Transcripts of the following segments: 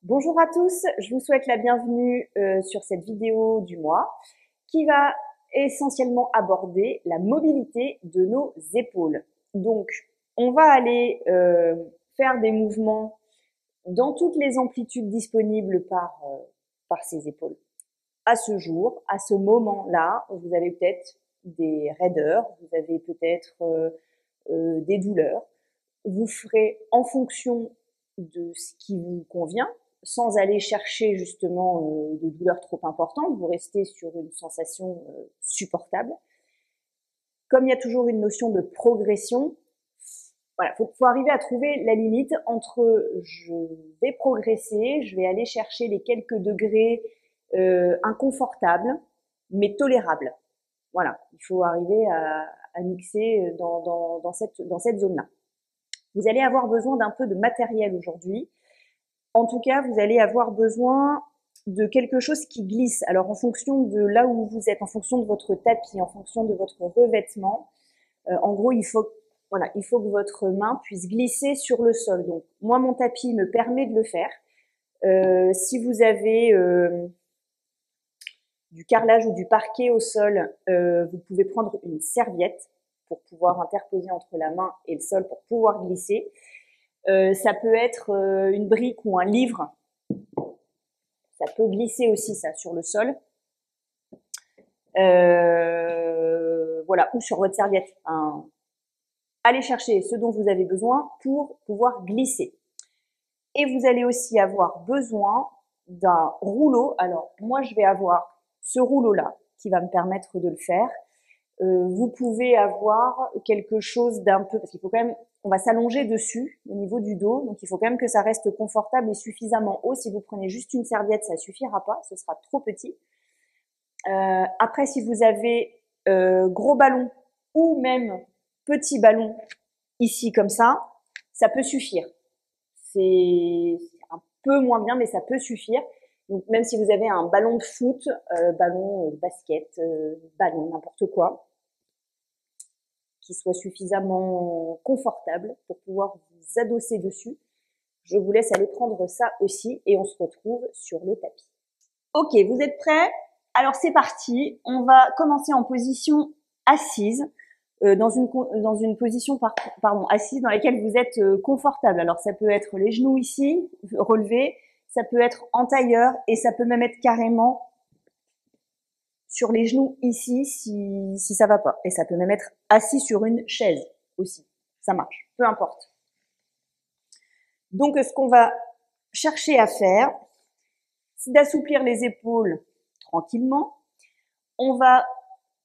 Bonjour à tous, je vous souhaite la bienvenue sur cette vidéo du mois qui va essentiellement aborder la mobilité de nos épaules. Donc, on va aller faire des mouvements dans toutes les amplitudes disponibles par ces épaules. À ce jour, à ce moment-là, vous avez peut-être des raideurs, vous avez peut-être des douleurs. Vous ferez en fonction de ce qui vous convient, sans aller chercher justement de douleurs trop importantes, vous restez sur une sensation supportable. Comme il y a toujours une notion de progression, voilà, faut arriver à trouver la limite entre je vais progresser, je vais aller chercher les quelques degrés inconfortables, mais tolérables. Voilà, il faut arriver à mixer dans cette zone-là. Vous allez avoir besoin d'un peu de matériel aujourd'hui. En tout cas, vous allez avoir besoin de quelque chose qui glisse. Alors, en fonction de là où vous êtes, en fonction de votre tapis, en fonction de votre revêtement, en gros, il faut que votre main puisse glisser sur le sol. Donc, moi, mon tapis me permet de le faire. Si vous avez du carrelage ou du parquet au sol, vous pouvez prendre une serviette pour pouvoir interposer entre la main et le sol pour pouvoir glisser. Ça peut être une brique ou un livre. Ça peut glisser aussi ça sur le sol. Voilà, ou sur votre serviette. Allez chercher ce dont vous avez besoin pour pouvoir glisser. Et vous allez aussi avoir besoin d'un rouleau. Alors, moi, je vais avoir ce rouleau-là qui va me permettre de le faire. Vous pouvez avoir quelque chose d'un peu, parce qu'il faut quand même, on va s'allonger dessus au niveau du dos, donc il faut quand même que ça reste confortable et suffisamment haut. Si vous prenez juste une serviette, ça suffira pas, ce sera trop petit. Après, si vous avez gros ballon ou même petit ballon ici comme ça peut suffire. C'est un peu moins bien, mais ça peut suffire. Donc même si vous avez un ballon de foot, ballon de basket, ballon n'importe quoi, qui soit suffisamment confortable pour pouvoir vous adosser dessus, je vous laisse aller prendre ça aussi et on se retrouve sur le tapis. Ok, vous êtes prêts? Alors c'est parti, on va commencer en position assise, dans une position assise dans laquelle vous êtes confortable. Alors ça peut être les genoux ici, relevés, ça peut être en tailleur et ça peut même être carrément sur les genoux ici si ça va pas. Et ça peut même être assis sur une chaise aussi, ça marche, peu importe. Donc ce qu'on va chercher à faire, c'est d'assouplir les épaules tranquillement. On va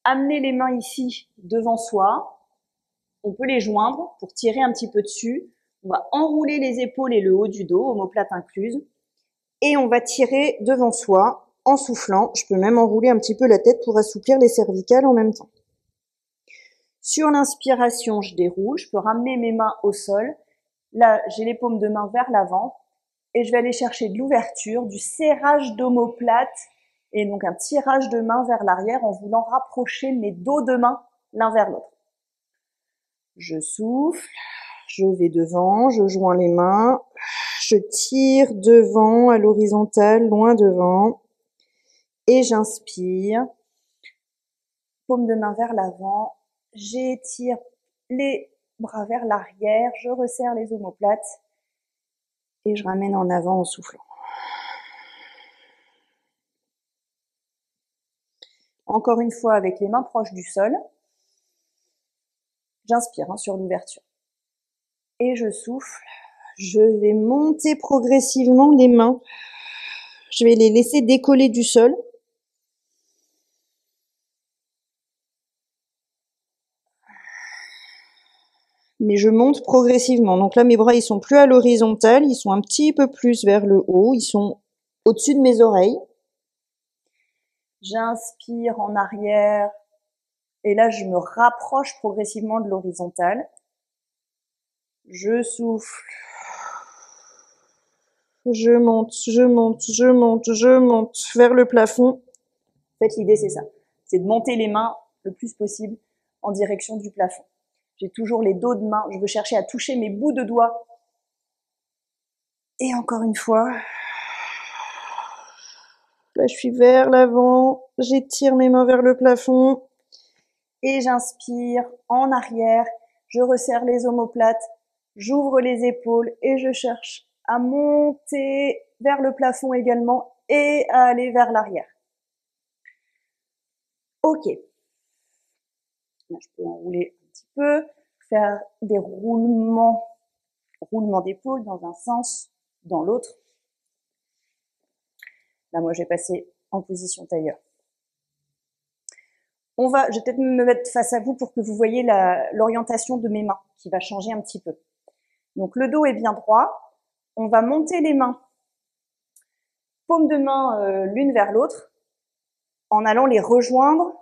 amener les mains ici devant soi. On peut les joindre pour tirer un petit peu dessus. On va enrouler les épaules et le haut du dos, omoplate incluse. Et on va tirer devant soi en soufflant. Je peux même enrouler un petit peu la tête pour assouplir les cervicales en même temps. Sur l'inspiration, je déroule. Je peux ramener mes mains au sol. Là, j'ai les paumes de main vers l'avant. Et je vais aller chercher de l'ouverture, du serrage d'omoplate et donc un tirage de main vers l'arrière en voulant rapprocher mes dos de main l'un vers l'autre. Je souffle, je vais devant, je joins les mains, je tire devant à l'horizontale, loin devant, et j'inspire, paume de main vers l'avant, j'étire les bras vers l'arrière, je resserre les omoplates et je ramène en avant en soufflant. Encore une fois avec les mains proches du sol. J'inspire sur l'ouverture. Et je souffle. Je vais monter progressivement les mains. Je vais les laisser décoller du sol. Mais je monte progressivement. Donc là, mes bras, ils sont plus à l'horizontale. Ils sont un petit peu plus vers le haut. Ils sont au-dessus de mes oreilles. J'inspire en arrière. Et là, je me rapproche progressivement de l'horizontale. Je souffle. Je monte, je monte, je monte, je monte vers le plafond. En fait, l'idée, c'est ça. C'est de monter les mains le plus possible en direction du plafond. J'ai toujours les dos de main. Je veux chercher à toucher mes bouts de doigts. Et encore une fois, souffle, là je suis vers l'avant, j'étire mes mains vers le plafond. Et j'inspire en arrière, je resserre les omoplates, j'ouvre les épaules et je cherche à monter vers le plafond également et à aller vers l'arrière. Ok. Là, je peux enrouler un petit peu, faire des roulements d'épaule dans un sens, dans l'autre. Là, moi, je vais passer en position tailleur. Je vais peut-être me mettre face à vous pour que vous voyez l'orientation de mes mains qui va changer un petit peu. Donc, le dos est bien droit. On va monter les mains, paume de main l'une vers l'autre, en allant les rejoindre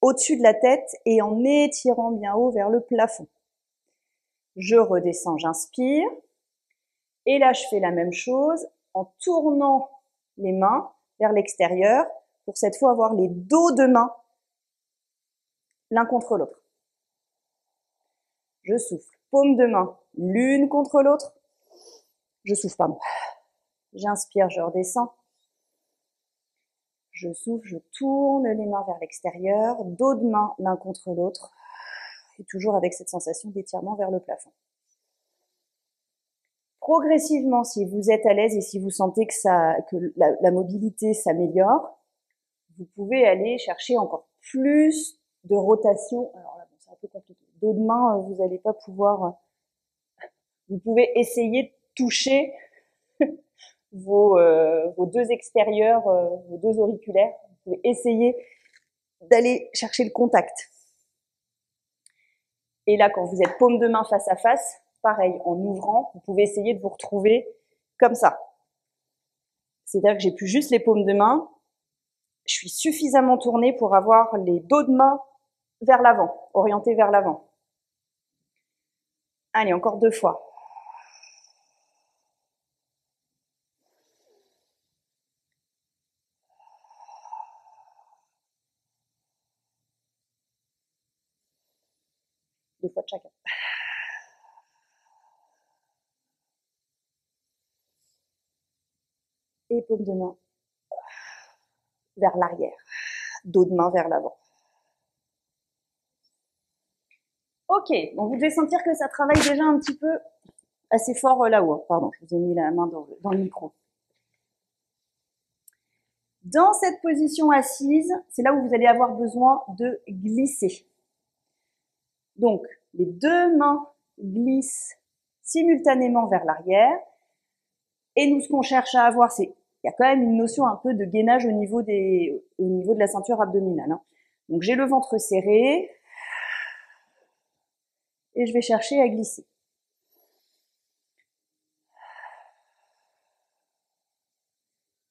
au-dessus de la tête et en étirant bien haut vers le plafond. Je redescends, j'inspire. Et là, je fais la même chose en tournant les mains vers l'extérieur pour cette fois avoir les dos de main l'un contre l'autre. Je souffle, paume de main l'une contre l'autre. Je souffle, pardon. J'inspire, je redescends. Je souffle, je tourne les mains vers l'extérieur, dos de main l'un contre l'autre, et toujours avec cette sensation d'étirement vers le plafond. Progressivement, si vous êtes à l'aise et si vous sentez que la mobilité s'améliore, vous pouvez aller chercher encore plus de rotation. Alors là, c'est un peu compliqué. Dos de main, vous n'allez pas pouvoir. Vous pouvez essayer de toucher vos deux extérieurs, vos deux auriculaires. Vous pouvez essayer d'aller chercher le contact. Et là, quand vous êtes paume de main face à face, pareil, en ouvrant, vous pouvez essayer de vous retrouver comme ça. C'est-à-dire que j'ai plus juste les paumes de main, je suis suffisamment tournée pour avoir les dos de main vers l'avant, orientés vers l'avant. Allez, encore 2 fois. Deux fois de chacun. Et paume de main vers l'arrière, dos de main vers l'avant. Ok, donc vous devez sentir que ça travaille déjà un petit peu assez fort là-haut. Pardon, je vous ai mis la main dans le micro. Dans cette position assise, c'est là où vous allez avoir besoin de glisser. Donc, les deux mains glissent simultanément vers l'arrière. Et nous, ce qu'on cherche à avoir, c'est il y a quand même une notion un peu de gainage au niveau de la ceinture abdominale. Hein. Donc, j'ai le ventre serré et je vais chercher à glisser.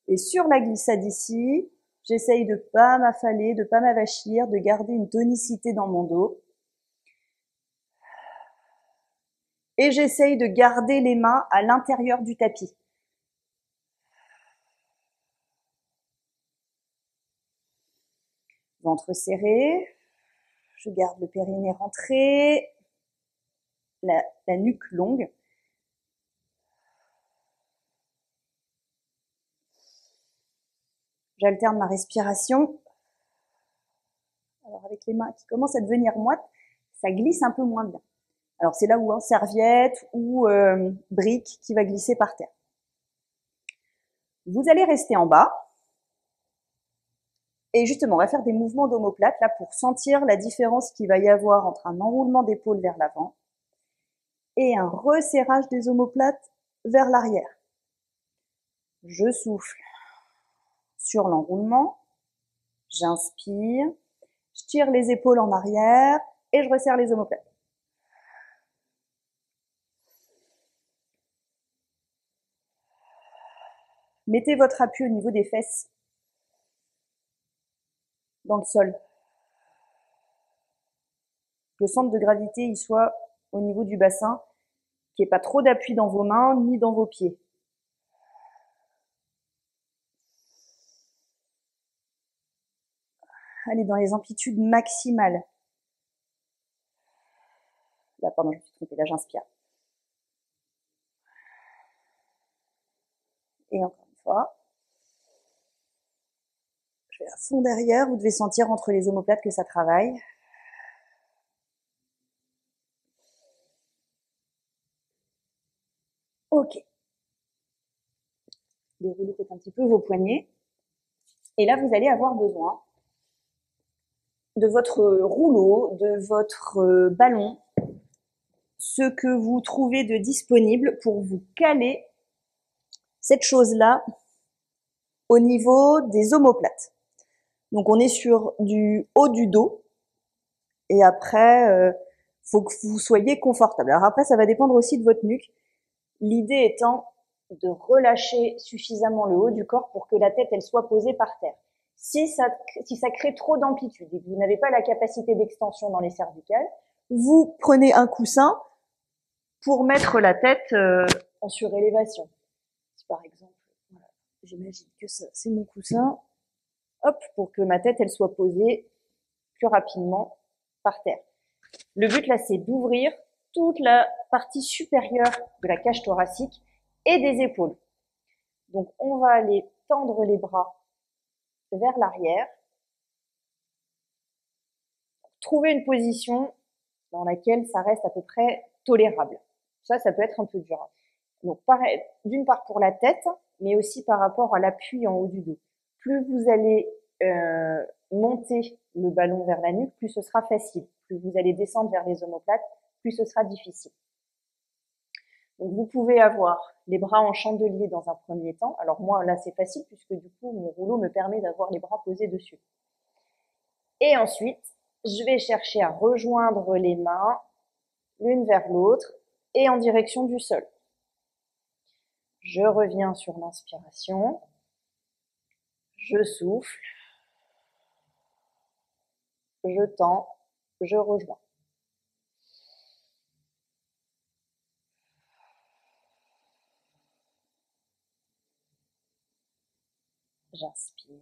Et sur la glissade ici, j'essaye de pas m'affaler, de pas m'avachir, de garder une tonicité dans mon dos. Et j'essaye de garder les mains à l'intérieur du tapis. Ventre serré, je garde le périnée rentré, la nuque longue. J'alterne ma respiration. Alors avec les mains qui commencent à devenir moites, ça glisse un peu moins bien. Alors c'est là où serviette ou brique qui va glisser par terre. Vous allez rester en bas. Et justement, on va faire des mouvements d'omoplate là pour sentir la différence qu'il va y avoir entre un enroulement d'épaule vers l'avant et un resserrage des omoplates vers l'arrière. Je souffle sur l'enroulement, j'inspire, je tire les épaules en arrière et je resserre les omoplates. Mettez votre appui au niveau des fesses dans le sol. Que le centre de gravité il soit au niveau du bassin, qu'il n'y ait pas trop d'appui dans vos mains ni dans vos pieds. Allez dans les amplitudes maximales. Là, pardon, je me suis trompée, là j'inspire. Et encore une fois. Je vais à fond derrière, vous devez sentir entre les omoplates que ça travaille. Ok. Déroulez peut-être un petit peu vos poignets. Et là, vous allez avoir besoin de votre rouleau, de votre ballon, ce que vous trouvez de disponible pour vous caler cette chose-là au niveau des omoplates. Donc on est sur du haut du dos et après, faut que vous soyez confortable. Alors après, ça va dépendre aussi de votre nuque. L'idée étant de relâcher suffisamment le haut du corps pour que la tête elle soit posée par terre. Si ça crée trop d'amplitude et que vous n'avez pas la capacité d'extension dans les cervicales, vous prenez un coussin pour mettre la tête en surélévation. Si par exemple, voilà, j'imagine que ça, c'est mon coussin, hop, pour que ma tête elle soit posée plus rapidement par terre. Le but là, c'est d'ouvrir toute la partie supérieure de la cage thoracique et des épaules. Donc on va aller tendre les bras vers l'arrière, trouver une position dans laquelle ça reste à peu près tolérable. Ça peut être un peu dur. Donc d'une part pour la tête, mais aussi par rapport à l'appui en haut du dos. Plus vous allez monter le ballon vers la nuque, plus ce sera facile. Plus vous allez descendre vers les omoplates, plus ce sera difficile. Donc vous pouvez avoir les bras en chandelier dans un premier temps. Alors moi là c'est facile puisque du coup mon rouleau me permet d'avoir les bras posés dessus. Et ensuite je vais chercher à rejoindre les mains l'une vers l'autre et en direction du sol. Je reviens sur l'inspiration, je souffle, je tends, je rejoins. J'inspire,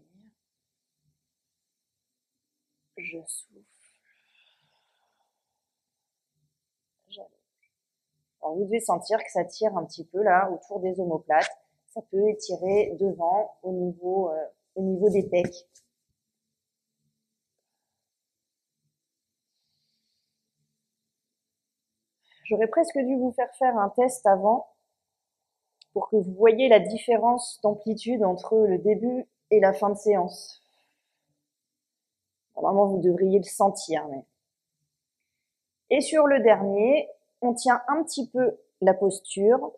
je souffle, j'allonge. Alors vous devez sentir que ça tire un petit peu là autour des omoplates. Ça peut étirer devant au niveau des pecs. J'aurais presque dû vous faire un test avant pour que vous voyiez la différence d'amplitude entre le début et la fin de séance. Normalement, vous devriez le sentir. Mais... Et sur le dernier, on tient un petit peu la posture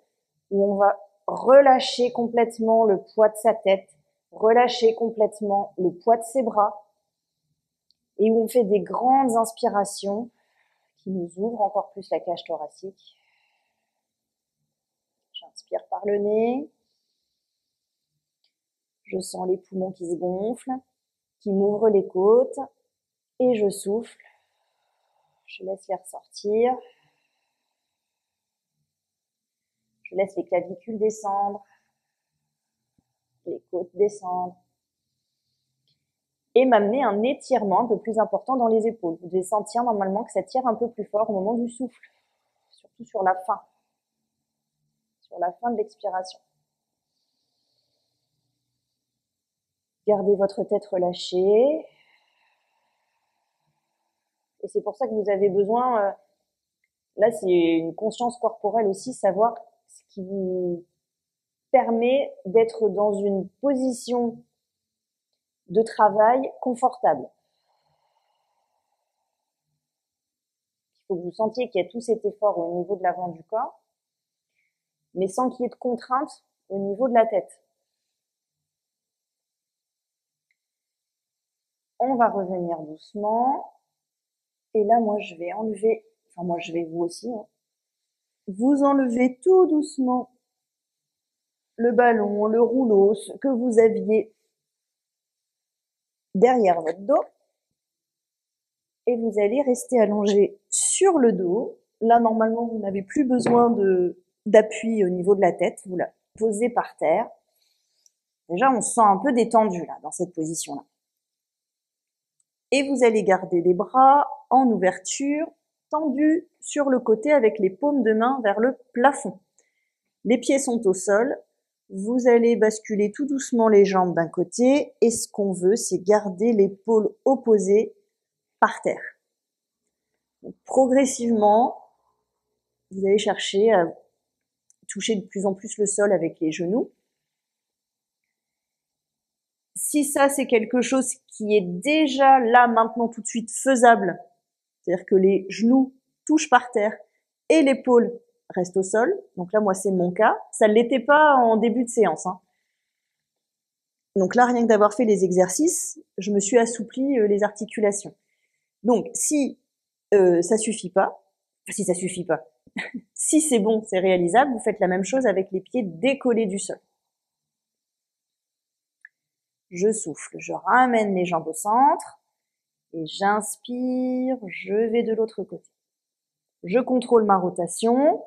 où on va relâcher complètement le poids de sa tête, relâcher complètement le poids de ses bras et où on fait des grandes inspirations qui nous ouvrent encore plus la cage thoracique. J'inspire par le nez. Je sens les poumons qui se gonflent, qui m'ouvrent les côtes et je souffle. Je laisse les ressortir. Je laisse les clavicules descendre, les côtes descendre et m'amener un étirement un peu plus important dans les épaules. Vous devez sentir normalement que ça tire un peu plus fort au moment du souffle, surtout sur la fin de l'expiration. Gardez votre tête relâchée. Et c'est pour ça que vous avez besoin, là c'est une conscience corporelle aussi, savoir ce qui vous permet d'être dans une position de travail confortable. Il faut que vous sentiez qu'il y a tout cet effort au niveau de l'avant du corps, mais sans qu'il y ait de contrainte au niveau de la tête. On va revenir doucement. Et là, moi, je vais enlever, enfin moi, je vais vous aussi, hein, vous enlevez tout doucement le ballon, le rouleau, ce que vous aviez derrière votre dos. Et vous allez rester allongé sur le dos. Là, normalement, vous n'avez plus besoin d'appui au niveau de la tête. Vous la posez par terre. Déjà, on se sent un peu détendu là, dans cette position-là. Et vous allez garder les bras en ouverture, tendus sur le côté avec les paumes de main vers le plafond. Les pieds sont au sol. Vous allez basculer tout doucement les jambes d'un côté et ce qu'on veut, c'est garder l'épaule opposée par terre. Donc, progressivement, vous allez chercher à toucher de plus en plus le sol avec les genoux. Si ça, c'est quelque chose qui est déjà là, maintenant, tout de suite faisable, c'est-à-dire que les genoux touchent par terre et l'épaule reste au sol, donc là, moi, c'est mon cas. Ça ne l'était pas en début de séance, hein. Donc là, rien que d'avoir fait les exercices, je me suis assoupli les articulations. Donc, si ça suffit pas, si c'est bon, c'est réalisable, vous faites la même chose avec les pieds décollés du sol. Je souffle, je ramène les jambes au centre et j'inspire, je vais de l'autre côté. Je contrôle ma rotation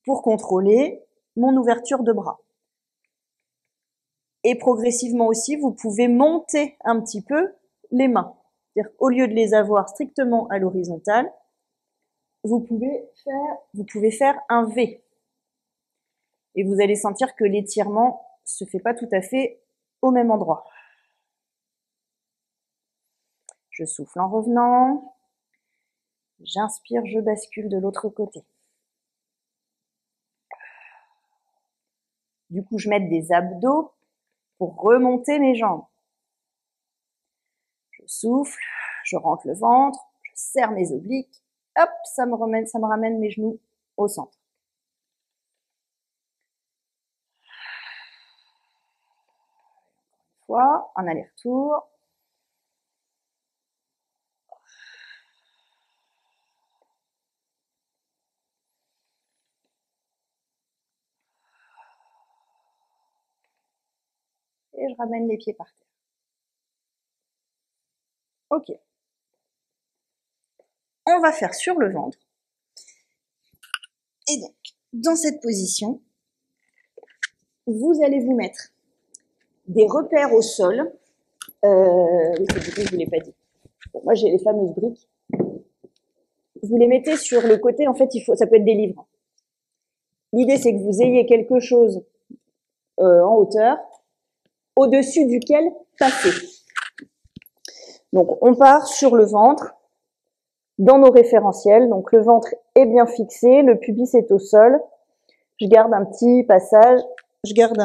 pour contrôler mon ouverture de bras. Et progressivement aussi, vous pouvez monter un petit peu les mains. C'est-à-dire qu'au lieu de les avoir strictement à l'horizontale, vous pouvez faire un V. Et vous allez sentir que l'étirement se fait pas tout à fait au même endroit. Je souffle en revenant. J'inspire, je bascule de l'autre côté. Du coup, je mets des abdos pour remonter mes jambes. Je souffle, je rentre le ventre, je serre mes obliques. Hop, ça me ramène mes genoux au centre. Une fois, un aller-retour. Et je ramène les pieds par terre. Ok. On va faire sur le ventre. Et donc, dans cette position, vous allez vous mettre des repères au sol. Oui, c'est du coup, je vous l'ai pas dit. Bon, moi, j'ai les fameuses briques. Vous les mettez sur le côté, en fait, ça peut être des livres. L'idée, c'est que vous ayez quelque chose en hauteur, au-dessus duquel passer. Donc, on part sur le ventre, dans nos référentiels. Donc, le ventre est bien fixé, le pubis est au sol. Je garde un petit passage, je garde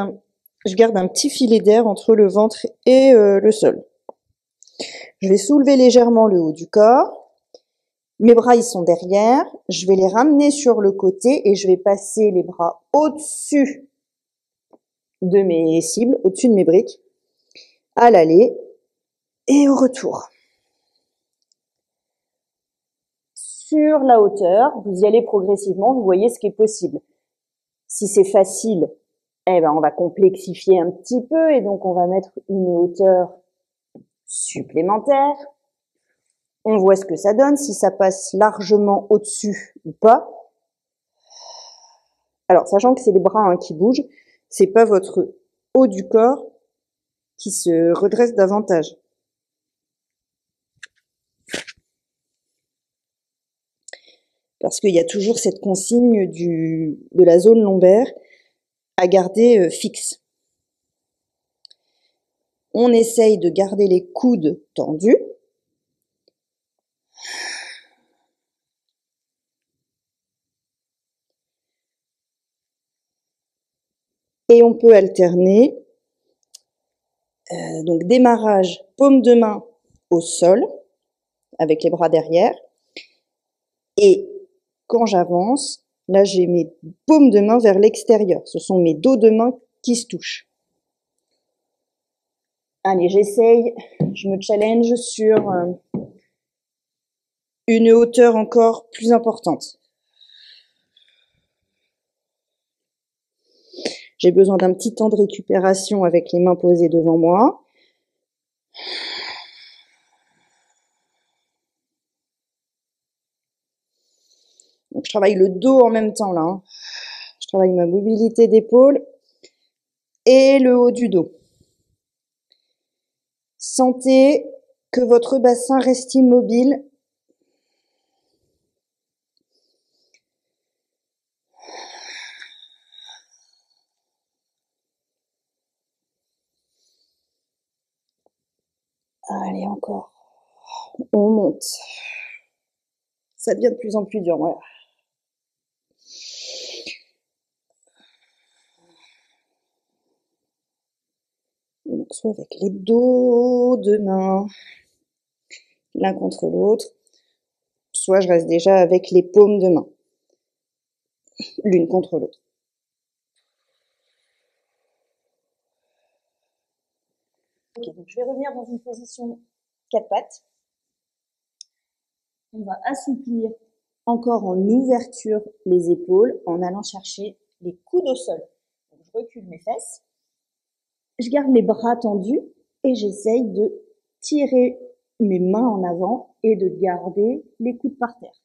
un petit filet d'air entre le ventre et le sol. Je vais soulever légèrement le haut du corps. Mes bras, ils sont derrière. Je vais les ramener sur le côté et je vais passer les bras au-dessus de mes cibles, au-dessus de mes briques, à l'aller et au retour. Sur la hauteur, vous y allez progressivement, vous voyez ce qui est possible. Si c'est facile, eh ben on va complexifier un petit peu et donc on va mettre une hauteur supplémentaire. On voit ce que ça donne, si ça passe largement au-dessus ou pas. Alors, sachant que c'est les bras qui bougent, c'est pas votre haut du corps qui se redresse davantage. Parce qu'il y a toujours cette consigne de la zone lombaire à garder fixe. On essaye de garder les coudes tendus. Et on peut alterner. Donc démarrage, paume de main au sol, avec les bras derrière. Et quand j'avance, là j'ai mes paumes de main vers l'extérieur. Ce sont mes dos de main qui se touchent. Allez, j'essaye, je me challenge sur une hauteur encore plus importante. J'ai besoin d'un petit temps de récupération avec les mains posées devant moi. Donc, je travaille le dos en même temps là. Je travaille ma mobilité d'épaule et le haut du dos. Sentez que votre bassin reste immobile. Allez, encore. On monte. Ça devient de plus en plus dur, voilà. Donc, soit avec les dos de main, l'un contre l'autre, soit je reste déjà avec les paumes de main, l'une contre l'autre. Ok, donc je vais revenir dans une position 4 pattes. On va assouplir encore en ouverture les épaules en allant chercher les coudes au sol. Donc, je recule mes fesses, je garde les bras tendus et j'essaye de tirer mes mains en avant et de garder les coudes par terre.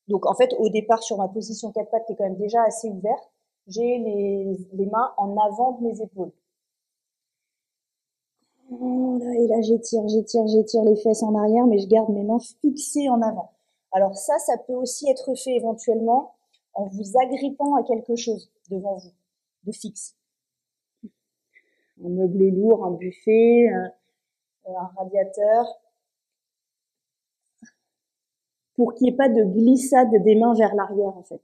Donc en fait, au départ, sur ma position 4 pattes qui est quand même déjà assez ouverte, j'ai les mains en avant de mes épaules. Oh là, et là, j'étire les fesses en arrière, mais je garde mes mains fixées en avant. Alors ça peut aussi être fait éventuellement en vous agrippant à quelque chose devant vous, de fixe. Un meuble lourd, un buffet, un radiateur, pour qu'il n'y ait pas de glissade des mains vers l'arrière en fait.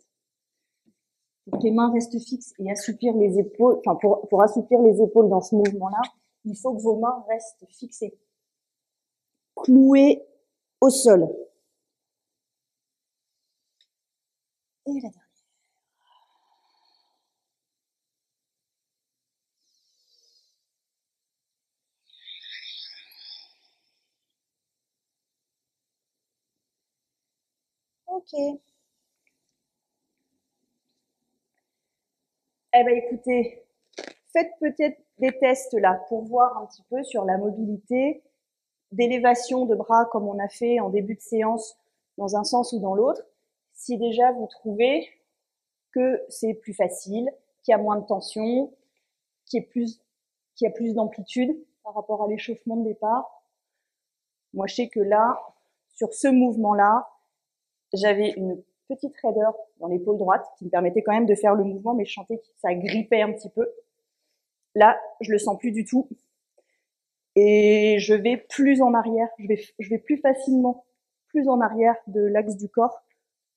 Pour que les mains restent fixes et assouplir les épaules, enfin pour assouplir les épaules dans ce mouvement-là, il faut que vos mains restent fixées, clouées au sol. Et la dernière. Ok. Eh ben écoutez, faites peut-être des tests là pour voir un petit peu sur la mobilité, d'élévation de bras comme on a fait en début de séance dans un sens ou dans l'autre. Si déjà vous trouvez que c'est plus facile, qu'il y a moins de tension, qu'il y a plus d'amplitude par rapport à l'échauffement de départ. Moi, je sais que là, sur ce mouvement-là, j'avais une petite raideur dans l'épaule droite qui me permettait quand même de faire le mouvement, mais je sentais que ça grippait un petit peu. Là, je le sens plus du tout. Et je vais plus en arrière, je vais plus facilement, plus en arrière de l'axe du corps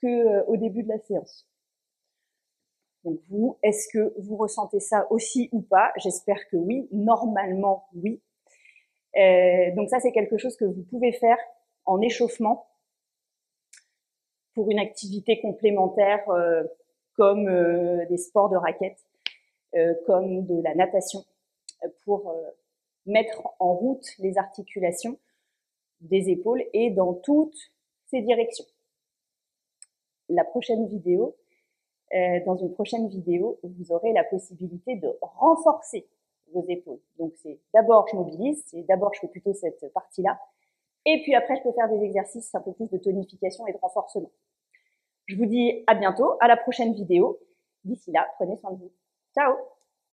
que au début de la séance. Donc vous, est-ce que vous ressentez ça aussi ou pas? J'espère que oui, normalement oui. Donc ça, c'est quelque chose que vous pouvez faire en échauffement pour une activité complémentaire comme des sports de raquettes, comme de la natation, pour mettre en route les articulations des épaules et dans toutes ces directions. La prochaine vidéo, dans une prochaine vidéo, vous aurez la possibilité de renforcer vos épaules. Donc c'est d'abord je mobilise, c'est d'abord je fais plutôt cette partie-là, et puis après je peux faire des exercices un peu plus de tonification et de renforcement. Je vous dis à bientôt, à la prochaine vidéo. D'ici là, prenez soin de vous. Ciao!